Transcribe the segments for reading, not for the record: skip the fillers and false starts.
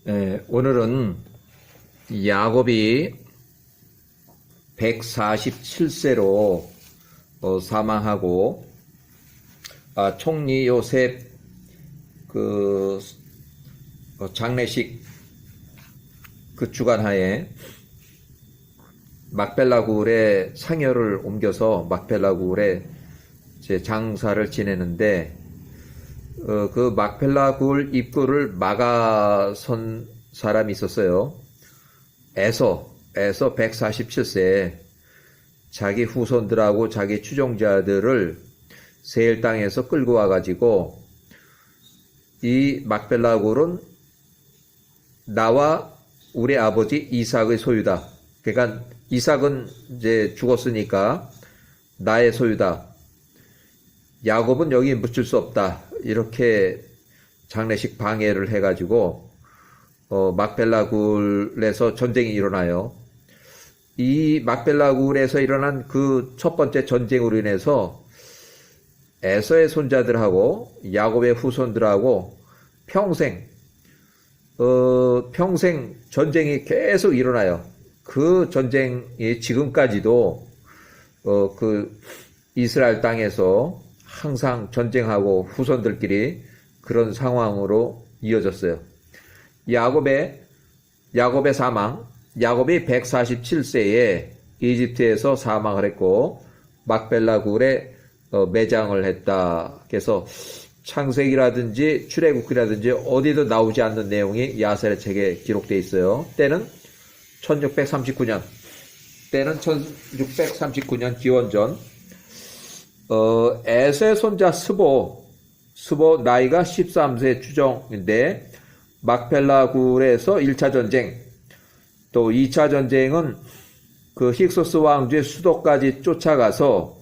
오늘은 야곱이 147세로 사망하고 총리 요셉 장례식 주관하에 막벨라 굴에 상여를 옮겨서 막벨라 굴에 장사를 지내는데 그 막펠라 굴 입구를 막아선 사람이 있었어요. 에서 147세에 자기 후손들하고 자기 추종자들을 세일 땅에서 끌고 와가지고 이 막펠라 굴은 나와 우리 아버지 이삭의 소유다. 그러니까 이삭은 이제 죽었으니까 나의 소유다. 야곱은 여기 묻힐 수 없다. 이렇게 장례식 방해를 해가지고 막벨라 굴에서 전쟁이 일어나요. 이 막벨라 굴에서 일어난 그 첫 번째 전쟁으로 인해서 에서의 손자들하고 야곱의 후손들하고 평생 전쟁이 계속 일어나요. 그 전쟁이 지금까지도 그 이스라엘 땅에서 항상 전쟁하고 후손들끼리 그런 상황으로 이어졌어요. 야곱의 사망, 야곱이 147세에 이집트에서 사망을 했고 막벨라 굴에 매장을 했다. 그래서 창세기라든지 출애굽기라든지 어디도 나오지 않는 내용이 야셀의 책에 기록되어 있어요. 때는 1639년 기원전 에서의 손자 스보 나이가 13세 추정인데 막펠라 굴에서 1차 전쟁, 또 2차 전쟁은 그 힉소스 왕조의 수도까지 쫓아가서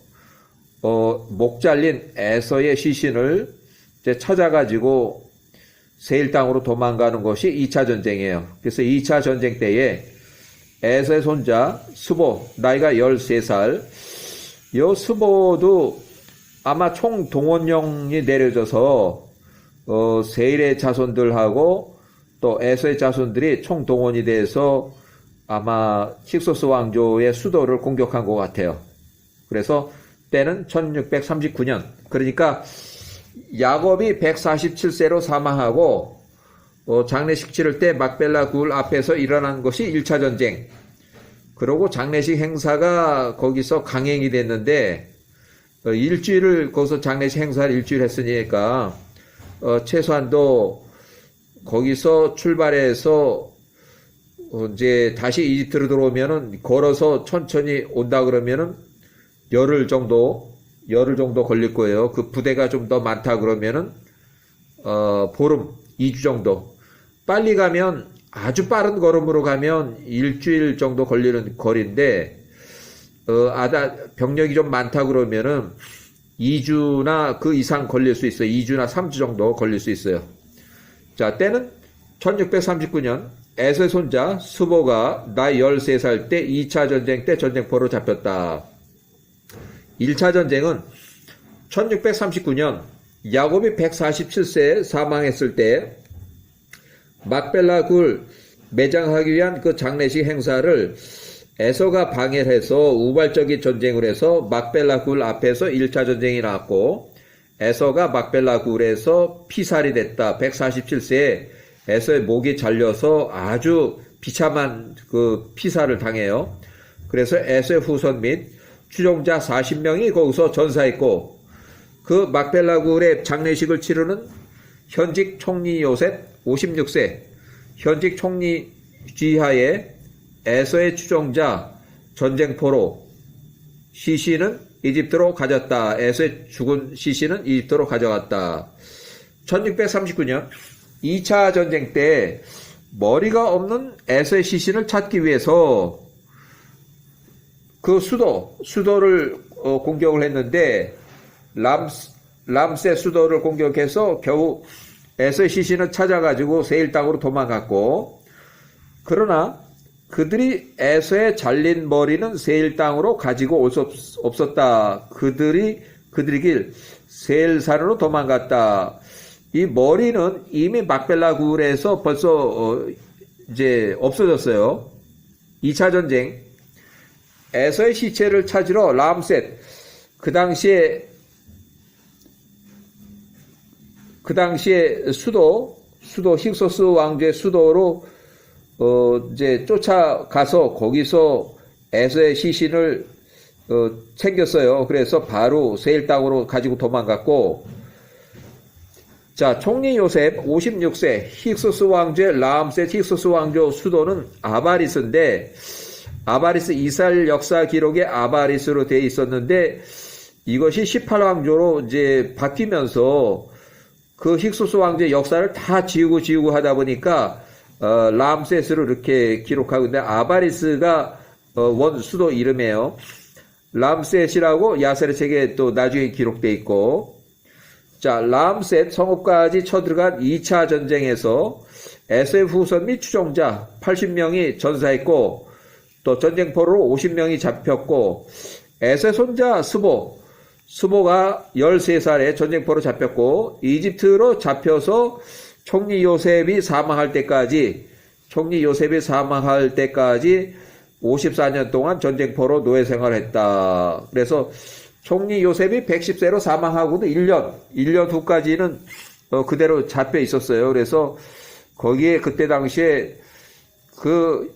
목 잘린 에서의 시신을 이제 찾아가지고 세일 땅으로 도망가는 것이 2차 전쟁이에요. 그래서 2차 전쟁 때에 에서의 손자 스보 나이가 13살, 요 스보도 아마 총 동원령이 내려져서 세일의 자손들하고 또 에서의 자손들이 총 동원이 돼서 아마 힉소스 왕조의 수도를 공격한 것 같아요. 그래서 때는 1639년. 그러니까 야곱이 147세로 사망하고 장례식 치를 때 막벨라 굴 앞에서 일어난 것이 1차 전쟁. 그러고 장례식 행사가 거기서 강행이 됐는데 일주일을 거기서 장례식 행사를 일주일 했으니까 최소한도 거기서 출발해서 이제 다시 이집트로 들어오면은 걸어서 천천히 온다 그러면은 열흘 정도 걸릴 거예요. 그 부대가 좀 더 많다 그러면은 보름 2주 정도. 빨리 가면 아주 빠른 걸음으로 가면 일주일 정도 걸리는 거리인데 병력이 좀 많다 그러면은 2주나 그 이상 걸릴 수 있어요. 2주나 3주 정도 걸릴 수 있어요. 자, 때는 1639년 에서의 손자 스보가 나이 13살 때 2차 전쟁 때 전쟁포로 잡혔다. 1차 전쟁은 1639년 야곱이 147세에 사망했을 때 막벨라 굴 매장하기 위한 그 장례식 행사를 에서가 방해를 해서 우발적인 전쟁을 해서 막벨라 굴 앞에서 1차 전쟁이 나왔고 에서가 막벨라 굴에서 피살이 됐다. 147세에 에서의 목이 잘려서 아주 비참한 그 피살을 당해요. 그래서 에서의 후손 및 추종자 40명이 거기서 전사했고 그 막벨라 굴의 장례식을 치르는 현직 총리 요셉 56세, 현직 총리 쥐하에 에서의 추종자 전쟁포로 시신은 이집트로 가졌다. 에서의 죽은 시신은 이집트로 가져갔다. 1639년 2차 전쟁 때 머리가 없는 에서의 시신을 찾기 위해서 그 수도를 공격을 했는데 람세 수도를 공격해서 겨우 에서의 시신을 찾아가지고 세일 땅으로 도망갔고, 그러나 그들이 에서의 잘린 머리는 세일 땅으로 가지고 올 수 없었다. 그들이 길 세일산으로 도망갔다. 이 머리는 이미 막벨라 굴에서 벌써 이제 없어졌어요. 2차 전쟁 에서의 시체를 찾으러 람셋 그 당시에 수도 힉소스 왕조의 수도로 이제 쫓아가서 거기서 에서의 시신을 챙겼어요. 그래서 바로 세일 땅으로 가지고 도망갔고, 자, 총리 요셉 56세 힉소스 왕조의 람셋 힉소스 왕조 수도는 아바리스인데, 아바리스 이스라엘 역사 기록에 아바리스로 되어 있었는데, 이것이 18왕조로 이제 바뀌면서 그 힉소스 왕조의 역사를 다 지우고 하다 보니까 람셋으로 이렇게 기록하고 있는데, 아바리스가 원 수도 이름이에요. 람셋이라고 야세르 책에 또 나중에 기록되어 있고, 자, 람셋 성읍까지 쳐들어간 2차 전쟁에서 에서의 후손 및 추종자 80명이 전사했고, 또 전쟁포로로 50명이 잡혔고, 에서의 손자 스보가 13살에 전쟁포로 잡혔고, 이집트로 잡혀서 총리 요셉이 사망할 때까지 54년 동안 전쟁포로 노예 생활을 했다. 그래서 총리 요셉이 110세로 사망하고도 1년 후까지는 그대로 잡혀 있었어요. 그래서 거기에 그때 당시에 그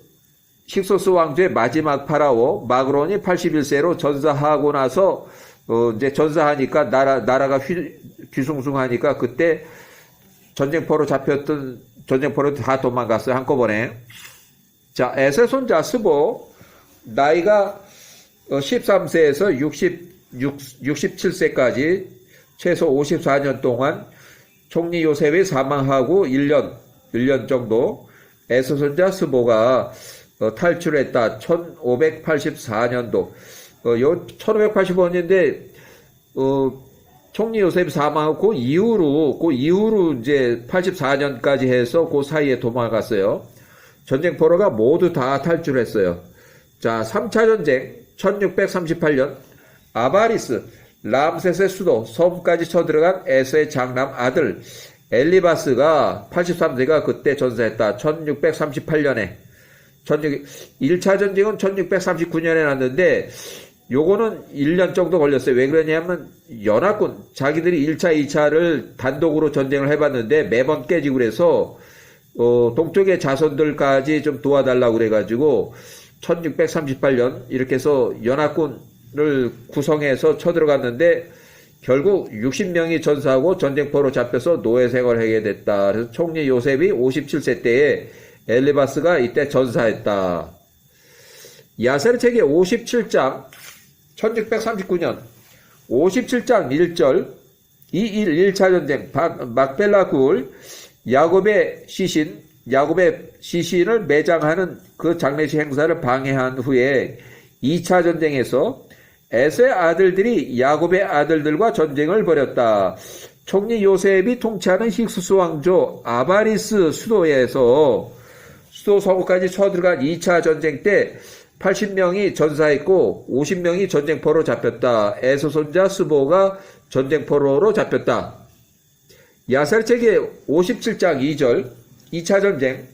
힉소스 왕조의 마지막 파라오 마그론이 81세로 전사하고 나서 이제 전사하니까 나라가 뒤숭숭하니까 그때 전쟁포로 잡혔던 전쟁포로 다 도망갔어요. 한꺼번에. 자, 에서의 손자 스보 나이가 13세에서 67세까지 최소 54년 동안 총리 요셉이 사망하고 1년 정도 에서 손자 스보가 탈출했다. 1584년도. 요 1585년인데 총리 요셉이 사망하고 그 이후로 이제 84년까지 해서 그 사이에 도망갔어요. 전쟁포로가 모두 다 탈출했어요. 자, 3차 전쟁 1638년 아바리스 람셋의 수도 섬까지 쳐들어간 에서의 장남 아들 엘리바스가 83세가 그때 전사했다. 1638년에 1차 전쟁은 1639년에 났는데 요거는 1년 정도 걸렸어요. 왜 그러냐면 연합군 자기들이 1차 2차를 단독으로 전쟁을 해봤는데 매번 깨지고 그래서 동쪽의 자손들까지 좀 도와달라고 그래가지고 1638년 이렇게 해서 연합군을 구성해서 쳐들어갔는데 결국 60명이 전사하고 전쟁포로 잡혀서 노예 생활을 하게 됐다. 그래서 총리 요셉이 57세 때에 엘리바스가 이때 전사했다. 야세르 책의 57장 1639년 57장 1절 1차 전쟁 막벨라 굴 야곱의 시신을 매장하는 그 장례식 행사를 방해한 후에 2차 전쟁에서 에서의 아들들이 야곱의 아들들과 전쟁을 벌였다. 총리 요셉이 통치하는 힉소스 왕조 아바리스 수도 성읍까지 쳐들어간 2차 전쟁 때 80명이 전사했고 50명이 전쟁포로 잡혔다. 에서 손자 스보가 전쟁포로로 잡혔다. 야세르 책의 57장 2절 2차 전쟁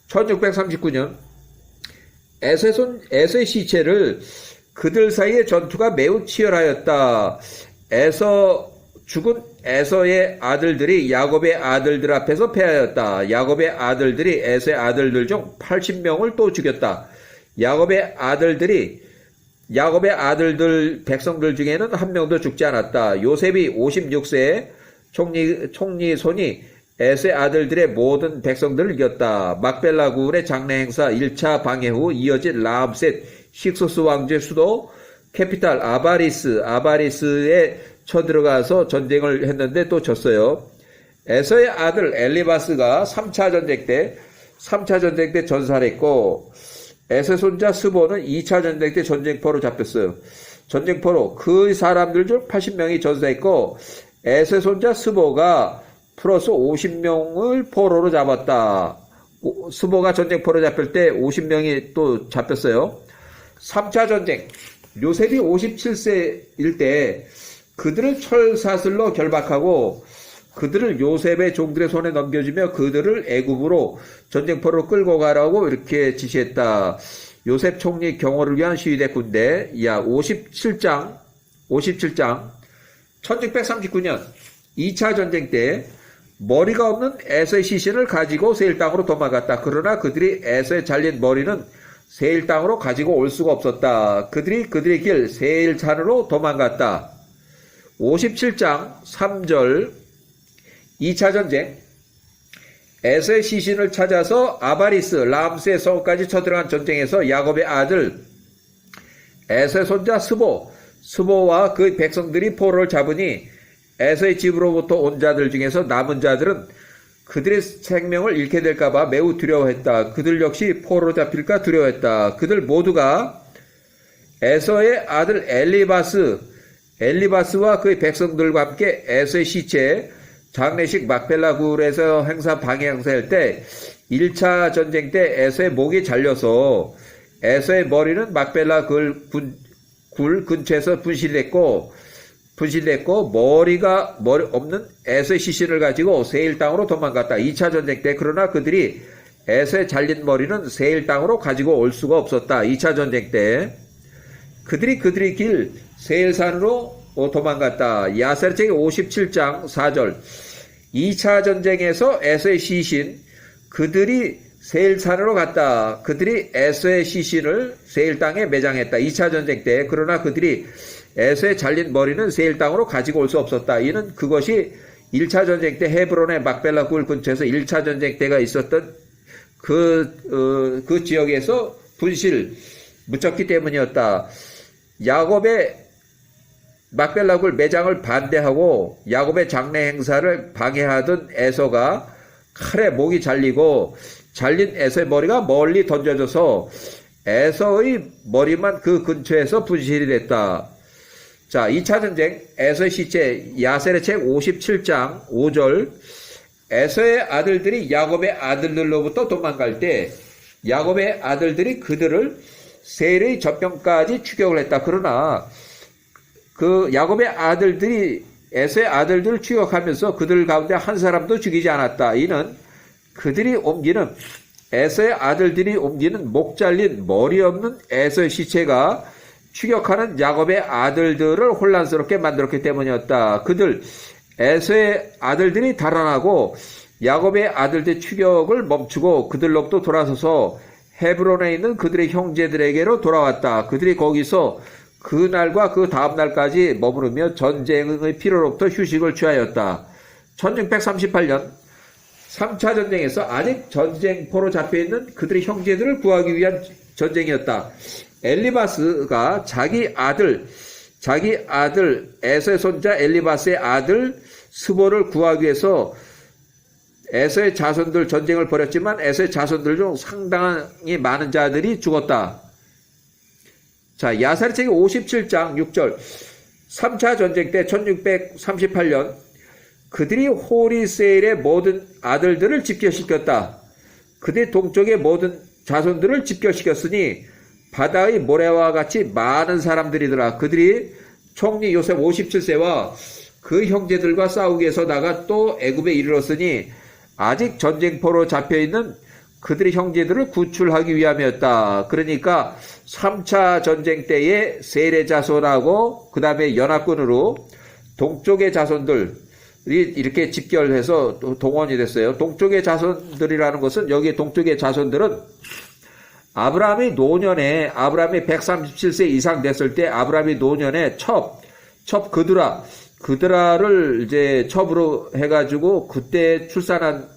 1639년 에서의 시체를 그들 사이의 전투가 매우 치열하였다. 죽은 에서의 아들들이 야곱의 아들들 앞에서 패하였다. 야곱의 아들들이 에서의 아들들 중 80명을 또 죽였다. 야곱의 아들들 백성들 중에는 한 명도 죽지 않았다. 요셉이 56세에 총리 손이 에서의 아들들의 모든 백성들을 이겼다. 막벨라 굴의 장례 행사 1차 방해 후 이어진 람셋 힉소스 왕조의 수도 캐피탈 아바리스에 쳐들어가서 전쟁을 했는데 또 졌어요. 에서의 아들 엘리바스가 3차 전쟁 때 전사를 했고 에서의 손자 스보는 2차 전쟁 때 전쟁포로 잡혔어요. 전쟁포로 그 사람들 중 80명이 전사했고 에서의 손자 스보가 플러스 50명을 포로로 잡았다. 스보가 전쟁포로 잡힐 때 50명이 또 잡혔어요. 3차 전쟁 요셉이 57세일 때 그들을 철사슬로 결박하고 그들을 요셉의 종들의 손에 넘겨주며 그들을 애굽으로 전쟁터로 끌고 가라고 이렇게 지시했다. 요셉 총리 경호를 위한 시위대 군대. 57장 1639년 2차 전쟁 때 머리가 없는 에서의 시신을 가지고 세일 땅으로 도망갔다. 그러나 그들이 에서의 잘린 머리는 세일 땅으로 가지고 올 수가 없었다. 그들의 길 세일 산으로 도망갔다. 57장 3절 2차 전쟁 에서의 시신을 찾아서 아바리스 람스의 성까지 쳐들어간 전쟁에서 야곱의 아들 에서의 손자 스보와 그 백성들이 포로를 잡으니 에서의 집으로부터 온 자들 중에서 남은 자들은 그들의 생명을 잃게 될까봐 매우 두려워했다. 그들 역시 포로로 잡힐까 두려워했다. 그들 모두가 에서의 아들 엘리바스와 그의 백성들과 함께 에서의 시체 장례식 막벨라 굴에서 방해 행사할 때 1차 전쟁 때 에서의 목이 잘려서 에서의 머리는 막벨라 굴 근처에서 분실됐고 머리 없는 에서의 시신을 가지고 세일 땅으로 도망갔다. 2차 전쟁 때 그러나 그들이 에서의 잘린 머리는 세일 땅으로 가지고 올 수가 없었다. 2차 전쟁 때 그들의 길 세일산으로 도망갔다. 야세르책의 57장 4절 2차 전쟁에서 에서의 시신 그들이 세일산으로 갔다. 그들이 에서의 시신을 세일 땅에 매장했다. 2차 전쟁 때 그러나 그들이 에서의 잘린 머리는 세일 땅으로 가지고 올 수 없었다. 이는 그것이 1차 전쟁 때 헤브론의 막벨라 굴 근처에서 1차 전쟁 때가 있었던 그 지역에서 묻혔기 때문이었다. 야곱의 막벨라 굴 매장을 반대하고 야곱의 장례 행사를 방해하던 에서가 칼에 목이 잘리고 잘린 에서의 머리가 멀리 던져져서 에서의 머리만 그 근처에서 분실이 됐다. 자, 2차 전쟁 에서의 시체 야셀의 책 57장 5절 에서의 아들들이 야곱의 아들들로부터 도망갈 때 야곱의 아들들이 그들을 세일의 젖병까지 추격을 했다. 그러나 그 야곱의 아들들이 에서의 아들들을 추격하면서 그들 가운데 한 사람도 죽이지 않았다. 이는 에서의 아들들이 옮기는 목 잘린 머리 없는 에서의 시체가 추격하는 야곱의 아들들을 혼란스럽게 만들었기 때문이었다. 에서의 아들들이 달아나고 야곱의 아들들 추격을 멈추고 그들로부터 돌아서서 헤브론에 있는 그들의 형제들에게로 돌아왔다. 그들이 거기서 그날과 그 다음날까지 머무르며 전쟁의 피로로부터 휴식을 취하였다. 1638년 3차 전쟁에서 아직 전쟁포로 잡혀있는 그들의 형제들을 구하기 위한 전쟁이었다. 엘리바스가 자기 아들 에서의 손자 엘리바스의 아들 스보를 구하기 위해서 에서의 자손들 전쟁을 벌였지만 에서의 자손들 중 상당히 많은 자들이 죽었다. 자, 야사르책의 57장 6절 3차 전쟁 때 1638년 그들이 호리세일의 모든 아들들을 집결시켰다. 그들의 동쪽의 모든 자손들을 집결시켰으니 바다의 모래와 같이 많은 사람들이더라. 그들이 총리 요셉 57세와 그 형제들과 싸우기 위해서 나가 또 애굽에 이르렀으니 아직 전쟁포로 잡혀있는 그들의 형제들을 구출하기 위함이었다. 그러니까 3차 전쟁 때에 세일의 자손하고 그 다음에 연합군으로 동쪽의 자손들이 이렇게 집결해서 동원이 됐어요. 동쪽의 자손들이라는 것은 여기 동쪽의 자손들은 아브라함이 137세 이상 됐을 때 아브라함이 노년에 그드라를 이제 첩으로 해가지고 그때 출생한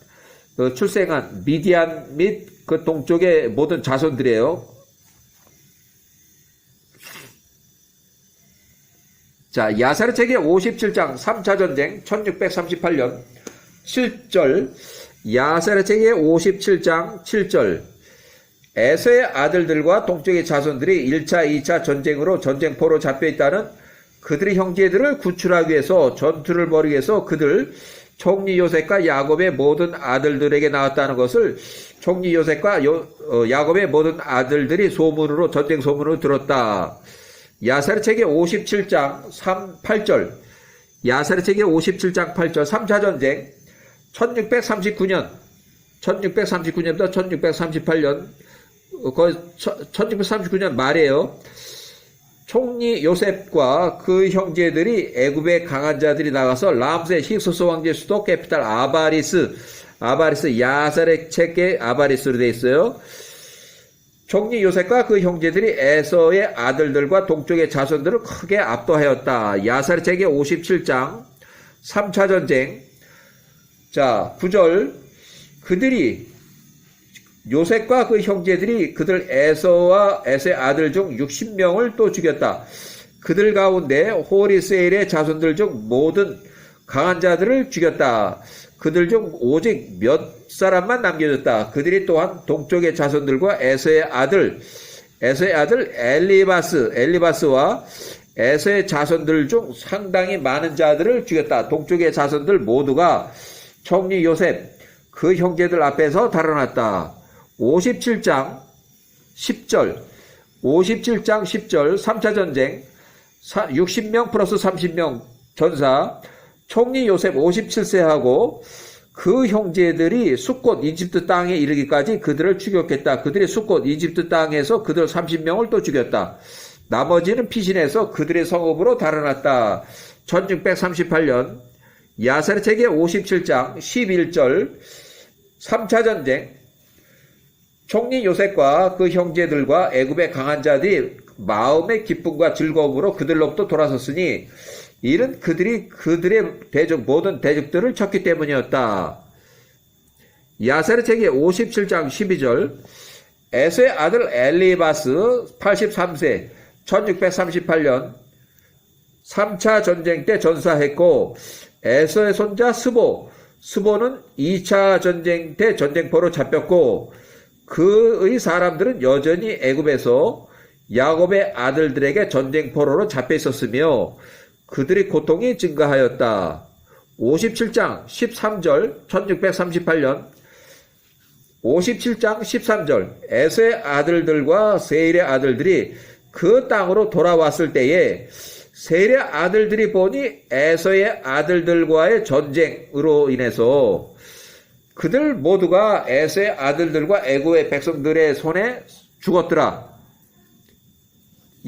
미디안 및 그 동쪽의 모든 자손들이에요. 자, 야사르책의 57장 3차 전쟁 1638년 7절 야사르책의 57장 7절 에서의 아들들과 동쪽의 자손들이 1차, 2차 전쟁으로 전쟁포로 잡혀있다는 그들의 형제들을 구출하기 위해서 전투를 벌이기 위해서 그들 총리 요셉과 야곱의 모든 아들들에게 나왔다는 것을 총리 요셉과 야곱의 모든 아들들이 전쟁 소문으로 들었다. 야사르책의 57장 8절 야사르책의 57장 8절 3차 전쟁 1639년부터 1638년 1639년 말이에요. 총리 요셉과 그 형제들이 애굽의 강한 자들이 나가서 람세 힉소스 왕제 수도 캐피탈 아바리스 야사르책의 아바리스로 되어 있어요. 총리 요셉과 그 형제들이 에서의 아들들과 동쪽의 자손들을 크게 압도하였다. 야사르책의 57장 3차 전쟁. 자, 9절. 그들이 요셉과 그 형제들이 그들 에서의 아들 중 60명을 또 죽였다. 그들 가운데 호리세일의 자손들 중 모든 강한 자들을 죽였다. 그들 중 오직 몇 사람만 남겨졌다. 그들이 또한 동쪽의 자손들과 에서의 아들 엘리바스와 에서의 자손들 중 상당히 많은 자들을 죽였다. 동쪽의 자손들 모두가 총리 요셉 그 형제들 앞에서 달아났다. 57장 10절 3차 전쟁 60명 플러스 30명 전사 총리 요셉 57세하고 그 형제들이 숫곳 이집트 땅에 이르기까지 그들을 추격했다. 그들이 숫곳 이집트 땅에서 그들 30명을 또 죽였다. 나머지는 피신해서 그들의 성읍으로 달아났다. 1638년 야사르책의 57장 11절 3차 전쟁 총리 요셉과 그 형제들과 애굽의 강한 자들이 마음의 기쁨과 즐거움으로 그들로부터 돌아섰으니 이는 그들이 그들의 모든 대적들을 쳤기 때문이었다. 야사르책의 57장 12절 에서의 아들 엘리바스 83세 1638년 3차 전쟁 때 전사했고 에서의 손자 스보는 2차 전쟁 때 전쟁포로 잡혔고 그의 사람들은 여전히 애굽에서 야곱의 아들들에게 전쟁포로로 잡혀 있었으며 그들의 고통이 증가하였다. 57장 13절 1638년 57장 13절 에서의 아들들과 세일의 아들들이 그 땅으로 돌아왔을 때에 세일의 아들들이 보니 에서의 아들들과의 전쟁으로 인해서 그들 모두가 에서의 아들들과 애굽의 백성들의 손에 죽었더라.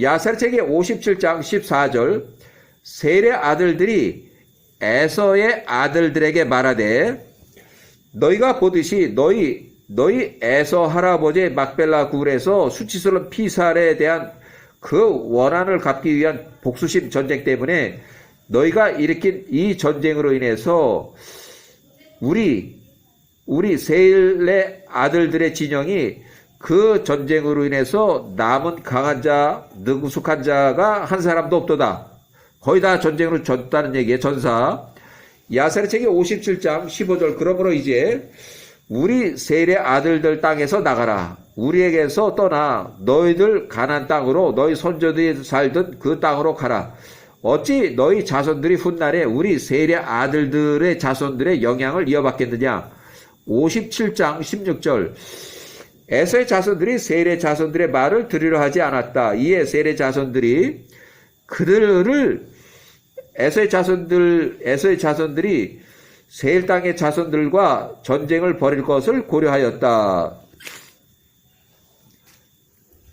야사르책의 57장 14절 세일의 아들들이 에서의 아들들에게 말하되 너희가 보듯이 너희 에서 할아버지 막벨라 굴에서 수치스러운 피살에 대한 그 원한을 갚기 위한 복수심 전쟁 때문에 너희가 일으킨 이 전쟁으로 인해서 우리 세일의 아들들의 진영이 그 전쟁으로 인해서 남은 강한 자, 능숙한 자가 한 사람도 없도다. 거의 다 전쟁으로 졌다는 얘기예요. 전사. 야사르책의 57장 15절 그러므로 이제 우리 세일의 아들들 땅에서 나가라. 우리에게서 떠나 너희들 가나안 땅으로 너희 손자들이 살던 그 땅으로 가라. 어찌 너희 자손들이 훗날에 우리 세일의 아들들의 자손들의 영향을 이어받겠느냐. 57장 16절 에서의 자손들이 세일의 자손들의 말을 들으려 하지 않았다. 이에 세일의 자손들이 에서의 자손들이 세일 땅의 자손들과 전쟁을 벌일 것을 고려하였다.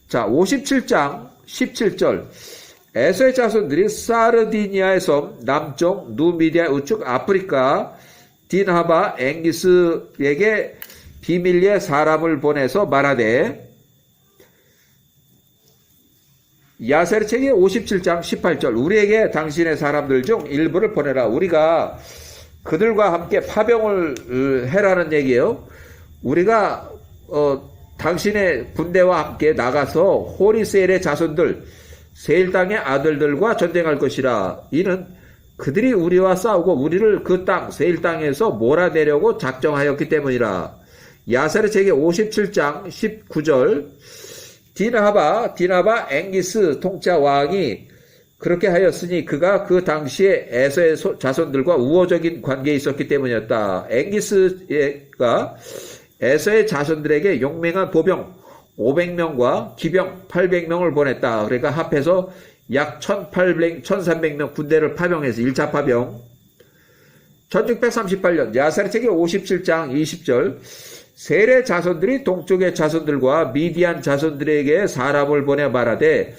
자, 57장 17절 에서의 자손들이 사르디니아의 섬 남쪽 누미디아 우측 아프리카 딘하바 앵기스에게 비밀리에 사람을 보내서 말하되 야사르책의 57장 18절 우리에게 당신의 사람들 중 일부를 보내라. 우리가 그들과 함께 파병을 해라는 얘기예요. 우리가 당신의 군대와 함께 나가서 호리세일의 자손들 세일 땅의 아들들과 전쟁할 것이라. 이는 그들이 우리와 싸우고 우리를 그 땅 세일 땅에서 몰아내려고 작정하였기 때문이라. 야사르책의 57장 19절 디나바 앵기스 통짜 왕이 그렇게 하였으니 그가 그 당시에 에서의 자손들과 우호적인 관계에 있었기 때문이었다. 앵기스가 에서의 자손들에게 용맹한 보병 500명과 기병 800명을 보냈다. 그러니까 합해서 약 1300명 군대를 파병해서 1차 파병. 1638년 야사르책기 57장 20절 세례 자손들이 동쪽의 자손들과 미디안 자손들에게 사람을 보내 말하되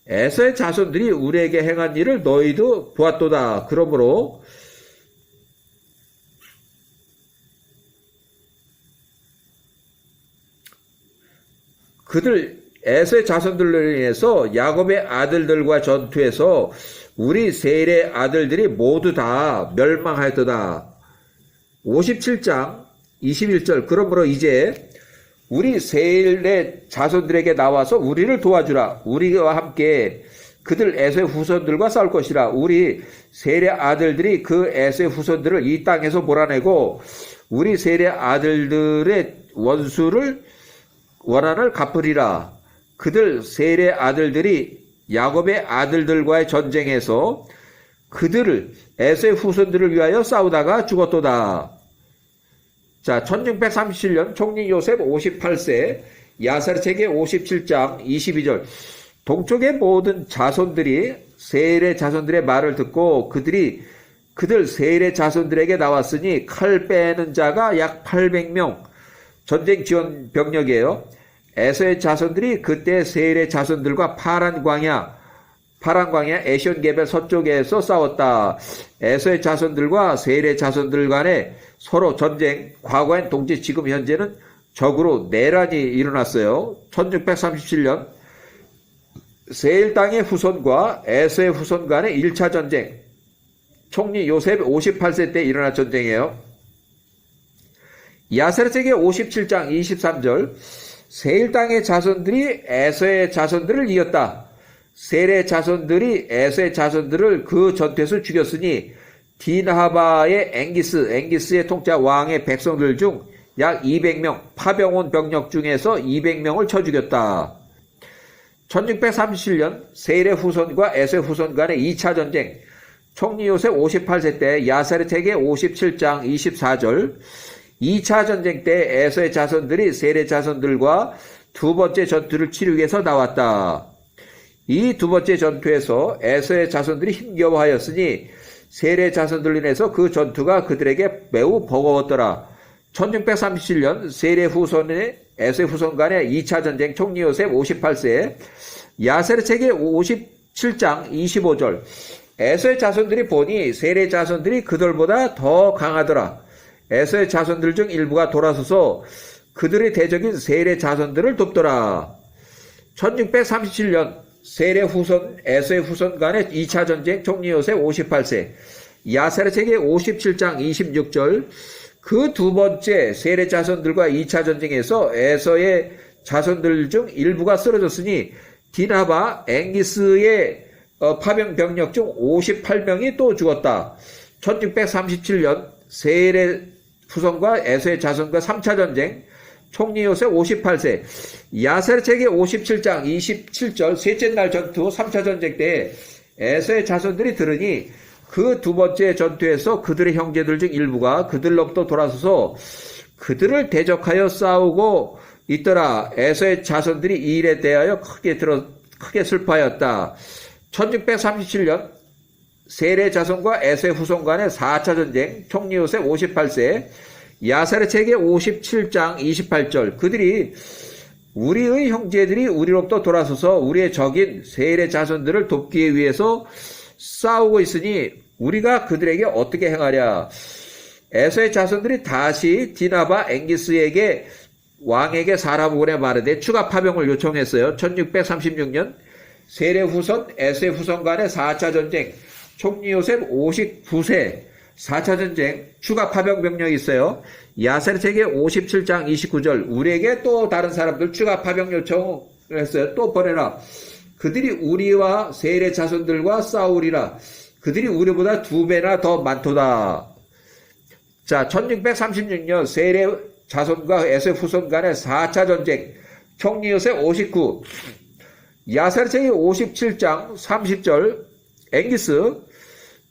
에서의 자손들이 우리에게 행한 일을 너희도 보았도다. 그러므로 그들 에서의 자손들로 인해서 야곱의 아들들과 전투에서 우리 세례 아들들이 모두 다 멸망하였도다. 57장 21절 그러므로 이제 우리 세례 자손들에게 나와서 우리를 도와주라. 우리와 함께 그들 에서의 후손들과 싸울 것이라. 우리 세례 아들들이 그 에서의 후손들을 이 땅에서 몰아내고 우리 세례 아들들의 원한을 갚으리라. 그들 세례 아들들이 야곱의 아들들과의 전쟁에서 그들을 에서의 후손들을 위하여 싸우다가 죽었도다. 자, 1637년 총리 요셉 58세 야사르책기 57장 22절 동쪽의 모든 자손들이 세례 자손들의 말을 듣고 그들 세례 자손들에게 나왔으니 칼 빼는 자가 약 800명 전쟁 지원 병력이에요. 에서의 자손들이 그때 세례 자손들과 파란 광야 에션게벨 서쪽에서 싸웠다. 에서의 자손들과 세례 자손들 간에 서로 전쟁, 과거엔 동지, 지금 현재는 적으로 내란이 일어났어요. 1637년 세일 땅의 후손과 에서의 후손 간의 1차 전쟁, 총리 요셉 58세 때 일어난 전쟁이에요. 야사르책기 57장 23절 세일 땅의 자손들이 에서의 자손들을 이겼다. 세례 자손들이 에서의 자손들을 그 전투에서 죽였으니 디나하바의 앵기스의 통짜 왕의 백성들 중 약 200명 파병 온 병력 중에서 200명을 쳐 죽였다. 1637년 세례 후손과 에서의 후손 간의 2차 전쟁 총리 요셉 58세 때 야사르책기 57장 24절 2차 전쟁 때 에서의 자손들이 세례 자손들과 두 번째 전투를 치르기 위해서 나왔다. 이 두 번째 전투에서 에서의 자손들이 힘겨워하였으니 세례 자손들로 인해서 그 전투가 그들에게 매우 버거웠더라. 1637년 세례 후손의 에서의 후손 간의 2차 전쟁 총리 요셉 58세 야사르책기 57장 25절 에서의 자손들이 보니 세례 자손들이 그들보다 더 강하더라. 에서의 자손들 중 일부가 돌아서서 그들의 대적인 세례 자손들을 돕더라. 1637년 세례 후손, 에서의 후손 간의 2차 전쟁 총리 요셉 58세 야사르책기 57장 26절 그 두 번째 세례 자손들과 2차 전쟁에서 에서의 자손들 중 일부가 쓰러졌으니 디나바, 앵기스의 파병 병력 중 58명이 또 죽었다. 1637년 세례 후손과 에서의 자손과 3차 전쟁 총리 요셉 58세 야사르책기 57장 27절 셋째 날 전투 3차 전쟁 때 에서의 자손들이 들으니 그 두 번째 전투에서 그들의 형제들 중 일부가 그들로부터 돌아서서 그들을 대적하여 싸우고 있더라. 에서의 자손들이 이 일에 대하여 크게 슬퍼하였다. 1637년 세례 자손과 에서의 후손 간의 4차 전쟁 총리 요셉 58세 야사르책기 57장 28절 그들이 우리의 형제들이 우리로부터 돌아서서 우리의 적인 세례 자손들을 돕기 위해서 싸우고 있으니 우리가 그들에게 어떻게 행하랴. 에서의 자손들이 다시 디나바 앵기스에게 왕에게 사람을 보내 말하되 추가 파병을 요청했어요. 1636년 세례 후손 에서의 후손 간의 4차 전쟁 총리 요셉 59세 4차 전쟁 추가 파병 병력이 있어요. 야사르책기 57장 29절 우리에게 또 다른 사람들 추가 파병 요청을 했어요. 또 보내라. 그들이 우리와 세례 자손들과 싸우리라. 그들이 우리보다 2배나 더 많도다. 자, 1636년 세례 자손과 에서의 후손 간의 4차 전쟁 총리 요셉 59 야사르책기 57장 30절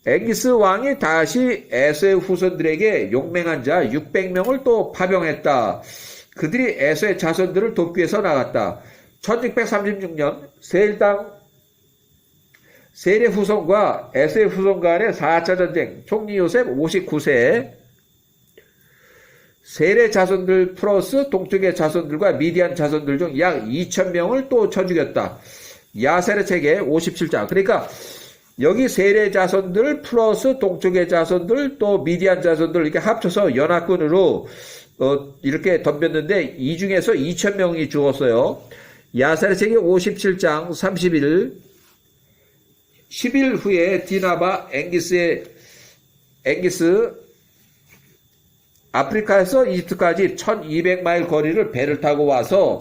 앵기스 왕이 다시 에서의 후손들에게 용맹한 자 600명을 또 파병했다. 그들이 에서의 자손들을 돕기 위해서 나갔다. 1636년 세일 땅 세례 후손과 에서의 후손 간의 4차 전쟁, 총리 요셉 59세, 세례 자손들 플러스 동쪽의 자손들과 미디안 자손들 중 약 2,000명을 또 쳐 죽였다. 야세르 책의 57장. 그러니까 여기 세례 자손들 플러스 동쪽의 자손들 또 미디안 자손들 이렇게 합쳐서 연합군으로 이렇게 덤볐는데 이 중에서 2,000명이 죽었어요. 야세르 책의 57장 31. 10일 후에 디나바 앵기스 아프리카에서 이집트까지 1200마일 거리를 배를 타고 와서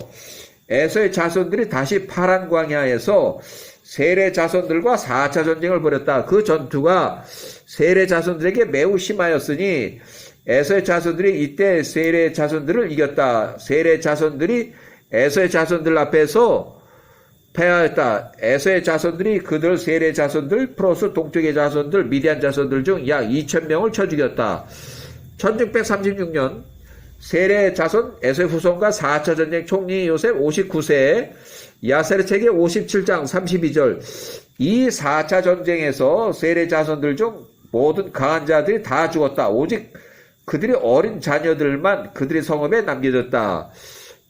에서의 자손들이 다시 파란 광야에서 세례 자손들과 4차 전쟁을 벌였다. 그 전투가 세례 자손들에게 매우 심하였으니 에서의 자손들이 이때 세례 자손들을 이겼다. 세례 자손들이 에서의 자손들 앞에서 패하였다. 에서의 자손들이 그들 세례 자손들 플러스 동쪽의 자손들 미디안 자손들 중 약 2,000명을 쳐 죽였다. 1636년 세례 자손 에서의 후손과 4차 전쟁 총리 요셉 59세 야세르 책의 57장 32절. 이 4차 전쟁에서 세례 자손들 중 모든 강한 자들이 다 죽었다. 오직 그들의 어린 자녀들만 그들의 성읍에 남겨졌다.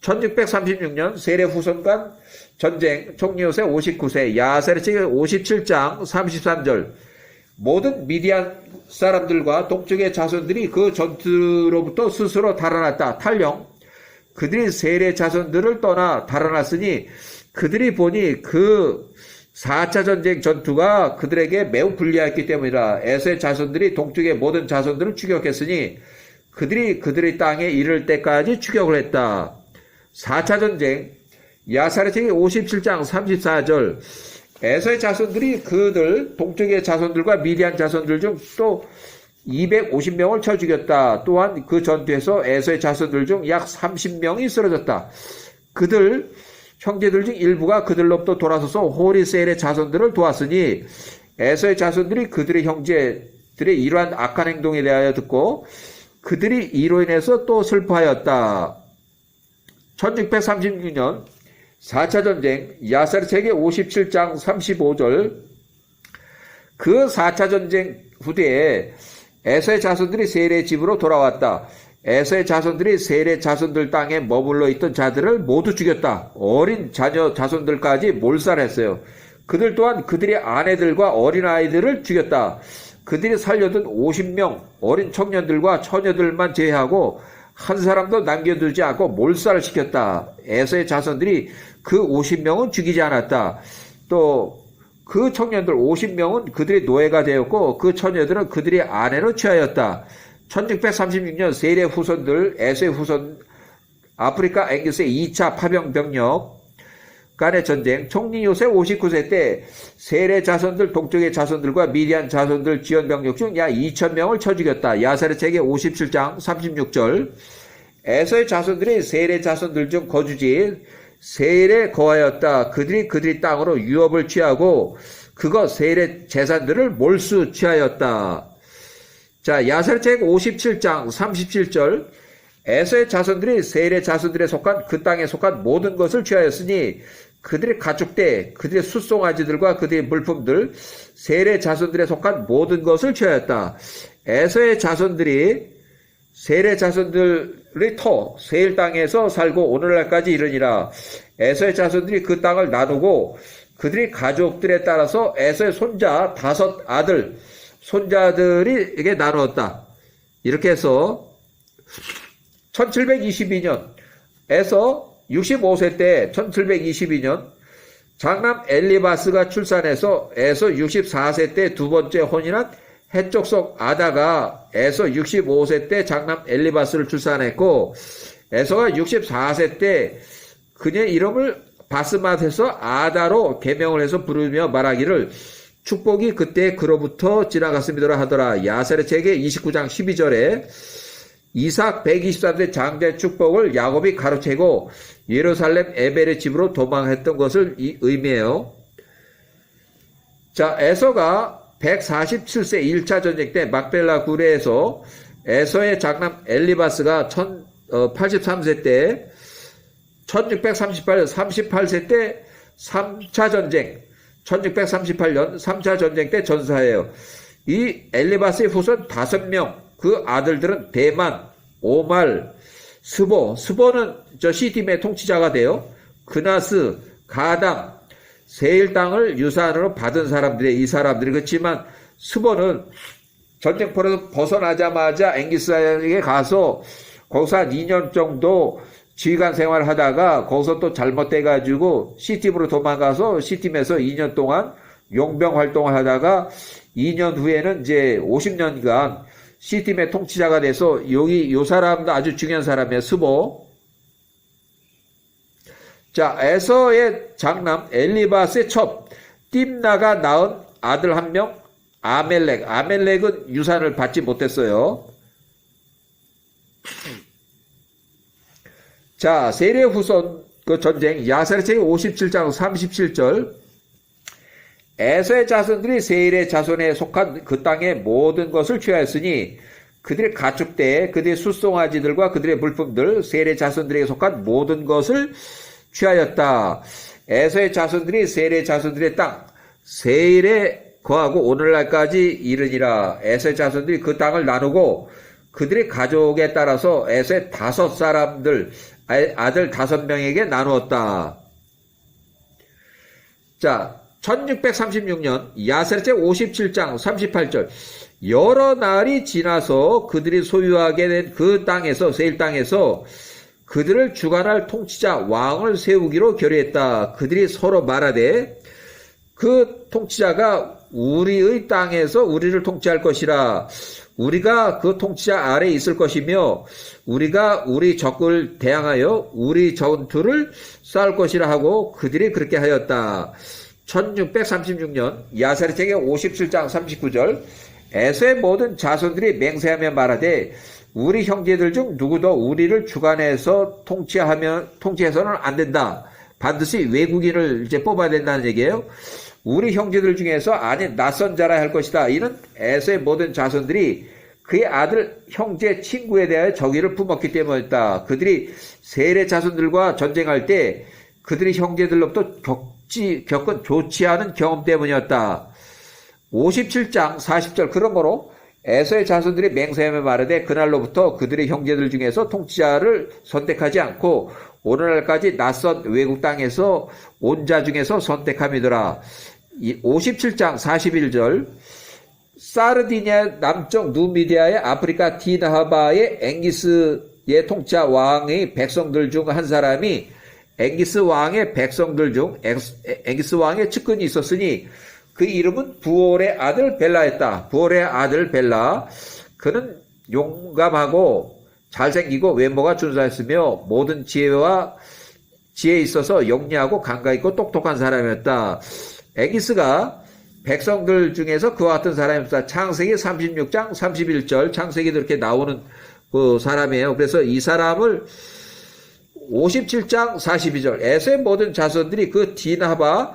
1636년 세례 후손 간 전쟁 총리 요셉 59세 야세르 책의 57장 33절. 모든 미디안 사람들과 동쪽의 자손들이 그 전투로부터 스스로 달아났다. 탈령. 그들이 세례 자손들을 떠나 달아났으니 그들이 보니 그 4차 전쟁 전투가 그들에게 매우 불리했기 때문이라. 에서의 자손들이 동쪽의 모든 자손들을 추격했으니 그들이 그들의 땅에 이를 때까지 추격을 했다. 4차 전쟁 야사르 책의 57장 34절. 에서의 자손들이 그들 동쪽의 자손들과 미디안 자손들 중 또 250명을 쳐 죽였다. 또한 그 전투에서 에서의 자손들 중 약 30명이 쓰러졌다. 그들 형제들 중 일부가 그들로부터 돌아서서 호리셀의 자손들을 도왔으니 에서의 자손들이 그들의 형제들의 이러한 악한 행동에 대하여 듣고 그들이 이로 인해서 또 슬퍼하였다. 1636년 4차 전쟁 야사르 책의 57장 35절. 그 4차 전쟁 후대에 에서의 자손들이 세례의 집으로 돌아왔다. 에서의 자손들이 세례 자손들 땅에 머물러 있던 자들을 모두 죽였다. 어린 자녀 자손들까지 몰살했어요. 그들 또한 그들의 아내들과 어린아이들을 죽였다. 그들이 살려둔 50명 어린 청년들과 처녀들만 제외하고 한 사람도 남겨두지 않고 몰살을 시켰다. 에서의 자손들이 그 50명은 죽이지 않았다. 또 그 청년들 50명은 그들의 노예가 되었고 그 처녀들은 그들의 아내로 취하였다. 1636년 세례 후손들 에서의 후손 아프리카 앵기스의 2차 파병 병력 간의 전쟁 총리 요셉 59세 때 세례 자손들 동쪽의 자손들과 미디안 자손들 지원 병력 중 약 2,000명을 쳐 죽였다. 야사르 책의 57장 36절. 에서의 자손들이 세례 자손들 중 거주지 세일에 거하였다. 그들이 땅으로 유업을 취하고 그거 세일의 재산들을 몰수 취하였다. 자, 야사르 책 57장 37절. 에서의 자손들이 세일의 자손들에 속한 그 땅에 속한 모든 것을 취하였으니 그들의 가축대, 그들의 숫송아지들과 그들의 물품들, 세일의 자손들에 속한 모든 것을 취하였다. 에서의 자손들이 세일의 자손들의 터, 세일 땅에서 살고 오늘날까지 이르니라. 에서의 자손들이 그 땅을 나누고 그들의 가족들에 따라서 에서의 손자 5 아들, 손자들에게 나누었다. 이렇게 해서 1722년에서 65세 때 1722년 장남 엘리바스가 출산해서 에서 64세 때 두 번째 혼인한 해족속 아다가 에서 65세 때 장남 엘리바스를 출산했고 에서가 64세 때 그녀의 이름을 바스맛에서 아다로 개명을 해서 부르며 말하기를 축복이 그때 그로부터 지나갔음이더라 하더라. 야사르 책의 29장 12절에 이삭 123세 장자의 축복을 야곱이 가로채고 예루살렘 에벨의 집으로 도망했던 것을 의미해요. 자, 에서가 147세 1차 전쟁 때 막벨라 구레에서 에서의 장남 엘리바스가 83세 때 1638세 때 3차 전쟁 1638년 3차 전쟁 때 전사해요. 이 엘리바스의 후손 5명, 그 아들들은 대만, 오말, 스보는 저 시딤의 통치자가 돼요. 그나스, 가담, 세일 땅을 유산으로 받은 사람들이 이 사람들이. 그렇지만 스보는 전쟁터에서 벗어나자마자 앵기스에게 가서 거기서 한 2년 정도 지휘관 생활을 하다가 거기서 또 잘못돼가지고 시딤으로 도망가서 시딤에서 2년 동안 용병 활동을 하다가 2년 후에는 이제 50년간 시딤의 통치자가 돼서 요 사람도 아주 중요한 사람이에요. 스보. 자, 에서의 장남 엘리바스의 첩 띠므나가 낳은 아들 한 명 아멜렉. 아멜렉은 유산을 받지 못했어요. 자, 세례 후손 그 전쟁 야사르 57장 37절. 에서의 자손들이 세일의 자손에 속한 그 땅의 모든 것을 취하였으니 그들의 가축대, 그들의 숫송아지들과 그들의 물품들, 세일의 자손들에게 속한 모든 것을 취하였다. 에서의 자손들이 세일의 자손들의 땅, 세일에 거하고 오늘날까지 이르니라. 에서의 자손들이 그 땅을 나누고 그들의 가족에 따라서 에서의 5사람들, 아들 5명에게 나누었다. 자, 1636년 야셀 57장 38절. 여러 날이 지나서 그들이 소유하게 된 그 땅에서, 세일 땅에서 그들을 주관할 통치자 왕을 세우기로 결의했다. 그들이 서로 말하되 그 통치자가 우리의 땅에서 우리를 통치할 것이라. 우리가 그 통치자 아래에 있을 것이며 우리가 우리 적을 대항하여 우리 전투를 쌓을 것이라 하고 그들이 그렇게 하였다. 1636년 야사르 57장 39절. 에서의 모든 자손들이 맹세하며 말하되 우리 형제들 중 누구도 우리를 주관해서 통치해서는 안 된다. 반드시 외국인을 이제 뽑아야 된다는 얘기예요. 우리 형제들 중에서 아니 낯선 자라 할 것이다. 이는 에서의 모든 자손들이 그의 아들 형제 친구에 대하여 정의를 품었기 때문이다. 그들이 세일의 자손들과 전쟁할 때 그들이 형제들로부터 겪은 좋지 않은 경험 때문이었다. 57장 40절. 그러므로 에서의 자손들이 맹세하며 말하되 그날로부터 그들의 형제들 중에서 통치자를 선택하지 않고 오늘날까지 낯선 외국 땅에서 온 자 중에서 선택함이더라. 57장 41절. 사르디니아 남쪽 누미디아의 아프리카 디나하바의 앵기스의 통치자 왕의 백성들 중 한 사람이 앵기스 왕의 백성들 중 앵기스 왕의 측근이 있었으니 그 이름은 부올의 아들 벨라였다. 부올의 아들 벨라. 그는 용감하고 잘생기고 외모가 준수했으며 모든 지혜에 있어서 영리하고 감각있고 똑똑한 사람이었다. 앵기스가 백성들 중에서 그와 같은 사람이었다. 창세기 36장 31절. 창세기도 이렇게 나오는 그 사람이에요. 그래서 이 사람을 57장 42절. 에서의 모든 자손들이 그 디나바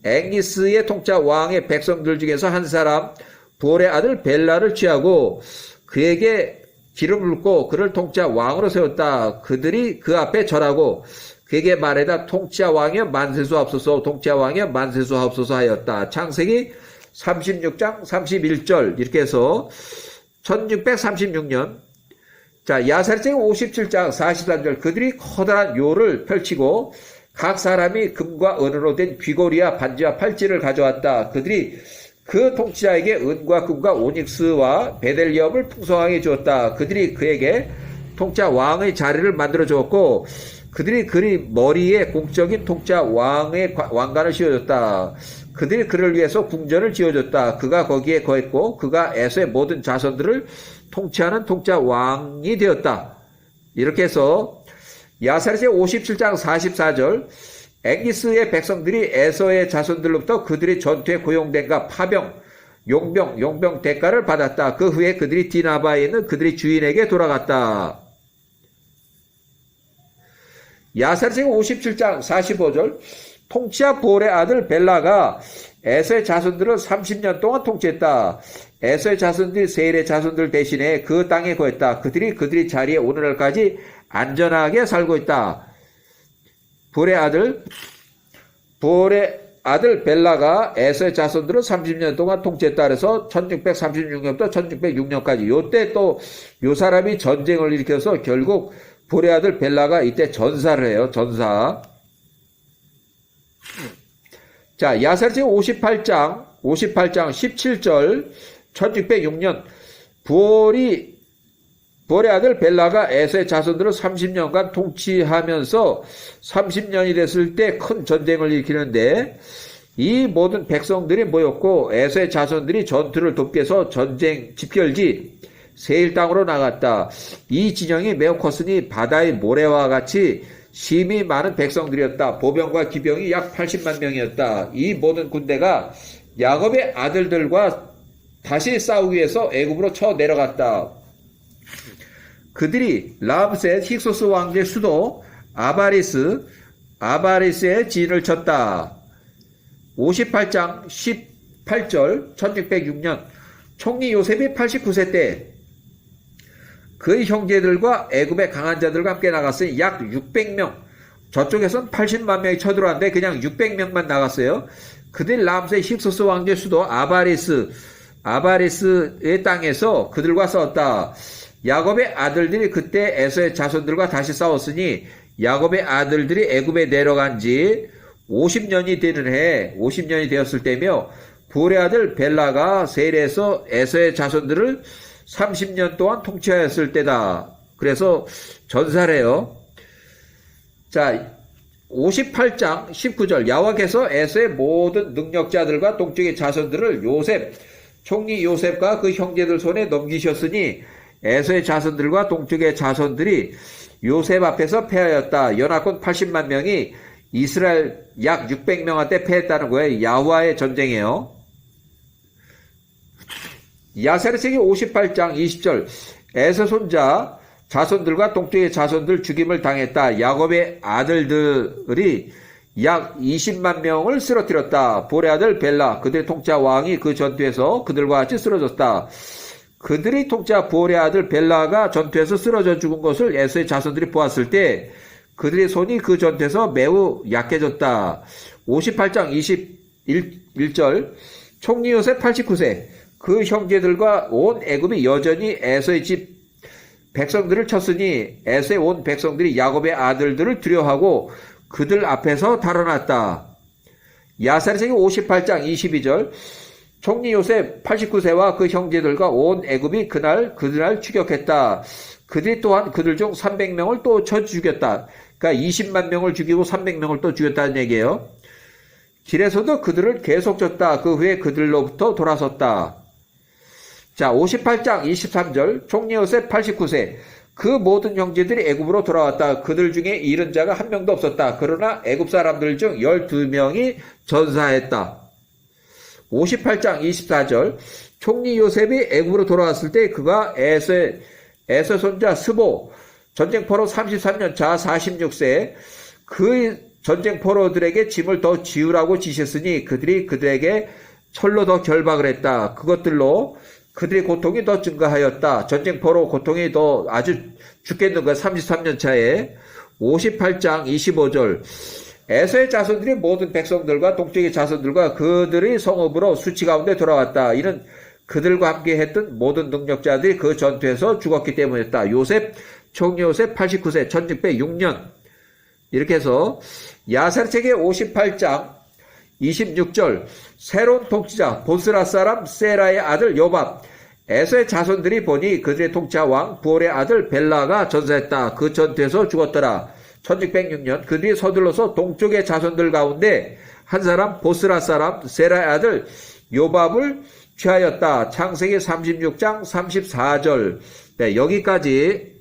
앵기스의 통치자 왕의 백성들 중에서 한 사람 부올의 아들 벨라를 취하고 그에게 기름을 붓고 그를 통치자 왕으로 세웠다. 그들이 그 앞에 절하고 그에게 말하다 통치자 왕이여 만세수하옵소서, 통치자 왕이여 만세수하옵소서 하였다. 창세기 36장 31절. 이렇게 해서 1636년 자 야사르 57장 43절. 그들이 커다란 요를 펼치고 각 사람이 금과 은으로 된 귀고리와 반지와 팔찌를 가져왔다. 그들이 그 통치자에게 은과 금과 오닉스와 베델리엄을 풍성하게 주었다. 그들이 그에게 통치자 왕의 자리를 만들어 주었고 그들이 그리 머리에 공적인 통치자 왕의 왕관을 씌워줬다. 그들이 그를 위해서 궁전을 지어줬다. 그가 거기에 거했고 그가 에서의 모든 자손들을 통치하는 통치자 왕이 되었다. 이렇게 해서 야사르 57장 44절. 앵기스의 백성들이 에서의 자손들로부터 그들이 전투에 고용된과 파병, 용병 대가를 받았다. 그 후에 그들이 디나바에 있는 그들의 주인에게 돌아갔다. 야사르 57장 45절. 통치자 부올의 아들 벨라가 에서의 자손들을 30년 동안 통치했다. 에서의 자손들이 세일의 자손들 대신에 그 땅에 거했다. 그들이 자리에 오늘날까지 안전하게 살고 있다. 부올의 아들 벨라가 에서의 자손들을 30년 동안 통치했다. 그래서 1636년부터 1606년까지. 요때 또 요 사람이 전쟁을 일으켜서 결국 볼의 아들 벨라가 이때 전사를 해요. 전사. 자, 야사르지 58장 17절 1606년 볼의 아들 벨라가 에서의 자손들을 30년간 통치하면서 30년이 됐을 때 큰 전쟁을 일으키는데 이 모든 백성들이 모였고 에서의 자손들이 전투를 돕기 위해서 전쟁 집결지 세일 땅으로 나갔다. 이 진영이 매우 컸으니 바다의 모래와 같이 심이 많은 백성들이었다. 보병과 기병이 약 80만 명이었다. 이 모든 군대가 야곱의 아들들과 다시 싸우기 위해서 애굽으로 쳐 내려갔다. 그들이 람셋 힉소스 왕제의 수도 아바리스의 진을 쳤다. 58장 18절 1606년 총리 요셉이 89세 때 그의 형제들과 애굽의 강한 자들과 함께 나갔으니 약 600명. 저쪽에선 80만 명이 쳐들어왔는데 그냥 600명만 나갔어요. 그들 람셋 힉소스 왕제의 수도 아바리스의 땅에서 그들과 싸웠다. 야곱의 아들들이 그때 에서의 자손들과 다시 싸웠으니 야곱의 아들들이 애굽에 내려간 지 50년이 되는 해 50년이 되었을 때며 볼의 아들 벨라가 세일에서 에서의 자손들을 30년 동안 통치하였을 때다. 그래서 전사를 해요. 자, 58장 19절 야와께서 에서의 모든 능력자들과 동쪽의 자손들을 총리 요셉과 그 형제들 손에 넘기셨으니 에서의 자손들과 동쪽의 자손들이 요셉 앞에서 패하였다. 연합군 80만 명이 이스라엘 약 600명한테 패했다는 거예요. 야와의 전쟁이에요. 야사르세기 58장 20절 에서 손자 자손들과 동쪽의 자손들 죽임을 당했다. 야곱의 아들들이 약 20만 명을 쓰러뜨렸다. 볼의 아들 벨라 그들의 통치자 왕이 그 전투에서 그들과 같이 쓰러졌다. 그들이 통치자 볼의 아들 벨라가 전투에서 쓰러져 죽은 것을 에서의 자손들이 보았을 때 그들의 손이 그 전투에서 매우 약해졌다. 58장 21절 총리 요셉 89세 그 형제들과 온 애굽이 여전히 에서의 집 백성들을 쳤으니 에서의 온 백성들이 야곱의 아들들을 두려워하고 그들 앞에서 달아났다. 야사르세기 58장 22절 총리 요셉 89세와 그 형제들과 온 애굽이 그날 추격했다. 그들이 또한 그들 중 300명을 또 쳐 죽였다. 그러니까 20만 명을 죽이고 300명을 또 죽였다는 얘기예요. 길에서도 그들을 계속 쳤다. 그 후에 그들로부터 돌아섰다. 자, 58장 23절 총리 요셉 89세 그 모든 형제들이 애굽으로 돌아왔다. 그들 중에 잃은 자가 한 명도 없었다. 그러나 애굽 사람들 중 12명이 전사했다. 58장 24절 총리 요셉이 애굽으로 돌아왔을 때 그가 에서 손자 스보 전쟁포로 33년 차 46세 그 전쟁포로들에게 짐을 더 지우라고 지셨으니 그들이 그들에게 철로 더 결박을 했다. 그것들로 그들의 고통이 더 증가하였다. 전쟁포로 고통이 더 아주 죽겠는 거 33년 차에 58장 25절 에서의 자손들이 모든 백성들과 동쪽의 자손들과 그들의 성읍으로 수치 가운데 돌아왔다. 이는 그들과 함께 했던 모든 능력자들이 그 전투에서 죽었기 때문이었다. 총리 요셉 89세 1606년 이렇게 해서 야사르책의 58장 26절 새로운 통치자 보스라 사람 세라의 아들 요밥 에서의 자손들이 보니 그들의 통치자 왕 부올의 아들 벨라가 전사했다. 그 전투에서 죽었더라. 1606년 그들이 서둘러서 동쪽의 자손들 가운데 한 사람 보스라 사람 세라의 아들 요밥을 취하였다. 창세기 36장 34절. 네, 여기까지